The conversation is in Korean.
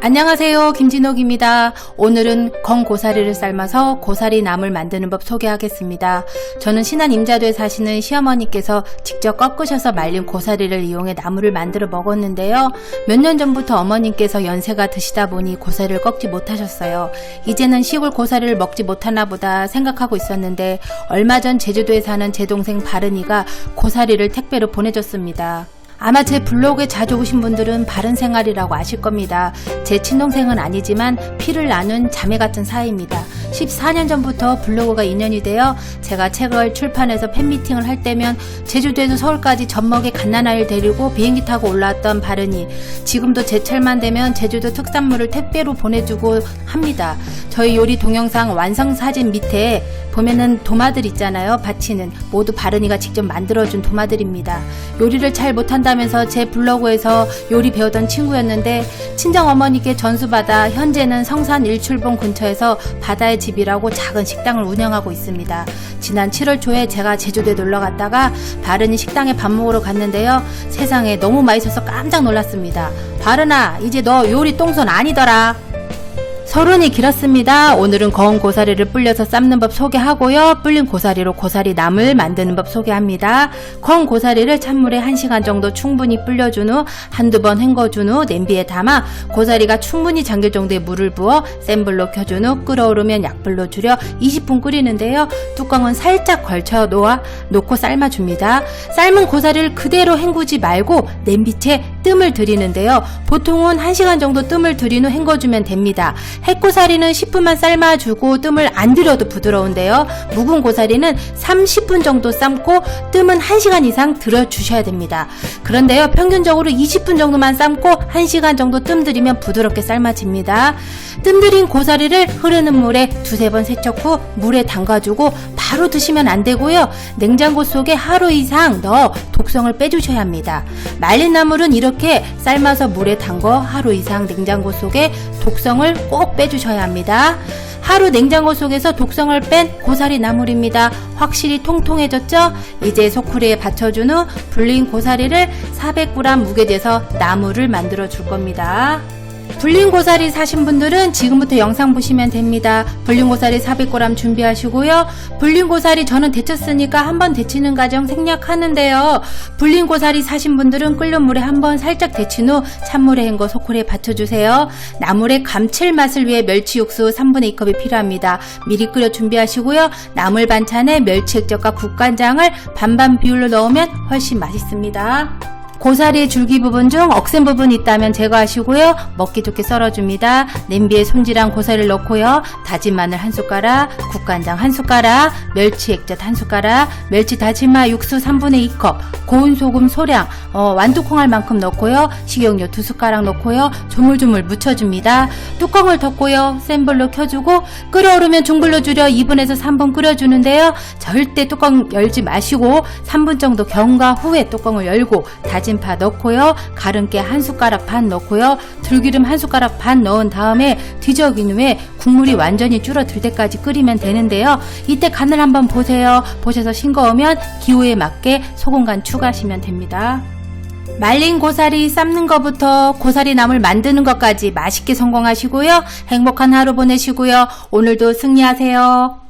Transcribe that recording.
안녕하세요, 김진옥입니다. 오늘은 건고사리를 삶아서 고사리 나물 만드는 법 소개하겠습니다. 저는 신안 임자도에 사시는 시어머니께서 직접 꺾으셔서 말린 고사리를 이용해 나물을 만들어 먹었는데요. 몇 년 전부터 어머님께서 연세가 드시다 보니 고사리를 꺾지 못하셨어요. 이제는 시골 고사리를 먹지 못하나 보다 생각하고 있었는데 얼마 전 제주도에 사는 제 동생 바른이가 고사리를 택배로 보내줬습니다. 아마 제 블로그에 자주 오신 분들은 바른생활이라고 아실 겁니다. 제 친동생은 아니지만 피를 나눈 자매 같은 사이입니다. 14년 전부터 블로그가 인연이 되어 제가 책을 출판해서 팬미팅을 할 때면 제주도에서 서울까지 젖먹이 갓난아이를 데리고 비행기 타고 올라왔던 바른이 지금도 제철만 되면 제주도 특산물을 택배로 보내주고 합니다. 저희 요리 동영상 완성 사진 밑에 보면은 도마들 있잖아요. 받치는 모두 바른이가 직접 만들어준 도마들입니다. 요리를 잘 못한다면서 제 블로그에서 요리 배우던 친구였는데 친정어머니께 전수받아 현재는 성산 일출봉 근처에서 바다의 집이라고 작은 식당을 운영하고 있습니다. 지난 7월 초에 제가 제주도에 놀러 갔다가 바른이 식당에 밥 먹으러 갔는데요. 세상에 너무 맛있어서 깜짝 놀랐습니다. 바른아, 이제 너 요리 똥손 아니더라. 서론이 길었습니다. 오늘은 거운 고사리를 불려서 삶는 법 소개하고요. 불린 고사리로 고사리 나물 만드는 법 소개합니다. 거운 고사리를 찬물에 1시간 정도 충분히 불려준 후 한두 번 헹궈준 후 냄비에 담아 고사리가 충분히 잠길 정도의 물을 부어 센 불로 켜준 후 끓어오르면 약불로 줄여 20분 끓이는데요. 뚜껑은 살짝 걸쳐 놓고 삶아줍니다. 삶은 고사리를 그대로 헹구지 말고 냄비채 뜸을 들이는데요. 보통은 1시간 정도 뜸을 들인 후 헹궈주면 됩니다. 햇고사리는 10분만 삶아주고 뜸을 안 들여도 부드러운데요. 묵은 고사리는 30분 정도 삶고 뜸은 1시간 이상 들여주셔야 됩니다. 그런데요, 평균적으로 20분 정도만 삶고 1시간 정도 뜸 들이면 부드럽게 삶아집니다. 뜸 들인 고사리를 흐르는 물에 두세 번 세척 후 물에 담가주고 바로 드시면 안 되고요. 냉장고 속에 하루 이상 넣어 독성을 빼주셔야 합니다. 말린 나물은 이렇게 삶아서 물에 담궈 하루 이상 냉장고 속에 독성을 꼭 빼주셔야 합니다. 하루 냉장고 속에서 독성을 뺀 고사리 나물입니다. 확실히 통통해졌죠? 이제 소쿠리에 받쳐준 후 불린 고사리를 400g 무게재서 나물을 만들어 줄 겁니다. 불린 고사리 사신 분들은 지금부터 영상 보시면 됩니다. 불린 고사리 400g 준비하시고요. 불린 고사리 저는 데쳤으니까 한번 데치는 과정 생략하는데요. 불린 고사리 사신 분들은 끓는 물에 한번 살짝 데친 후 찬물에 헹궈 소쿠리에 받쳐주세요. 나물의 감칠맛을 위해 멸치 육수 3분의 2컵이 필요합니다. 미리 끓여 준비하시고요. 나물 반찬에 멸치 액젓과 국간장을 반반 비율로 넣으면 훨씬 맛있습니다. 고사리의 줄기 부분 중 억센 부분이 있다면 제거하시고요. 먹기 좋게 썰어줍니다. 냄비에 손질한 고사리를 넣고요. 다진 마늘 1숟가락, 국간장 1숟가락, 멸치 액젓 1숟가락, 멸치 다진마 육수 3분의 2컵, 고운 소금 소량, 완두콩 할 만큼 넣고요. 식용유 2숟가락 넣고요. 조물조물 묻혀줍니다. 뚜껑을 덮고요. 센 불로 켜주고 끓어오르면 중불로 줄여 2분에서 3분 끓여주는데요. 절대 뚜껑 열지 마시고 3분 정도 경과 후에 뚜껑을 열고 다진 파 넣고요. 가른깨 1숟가락 반 넣고요. 들기름 1숟가락 반 넣은 다음에 뒤적인 후에 국물이 완전히 줄어들 때까지 끓이면 되는데요. 이때 간을 한번 보세요. 보셔서 싱거우면 기호에 맞게 소금 간 추가하시면 됩니다. 말린 고사리 삶는 것부터 고사리 나물 만드는 것까지 맛있게 성공하시고요. 행복한 하루 보내시고요. 오늘도 승리하세요.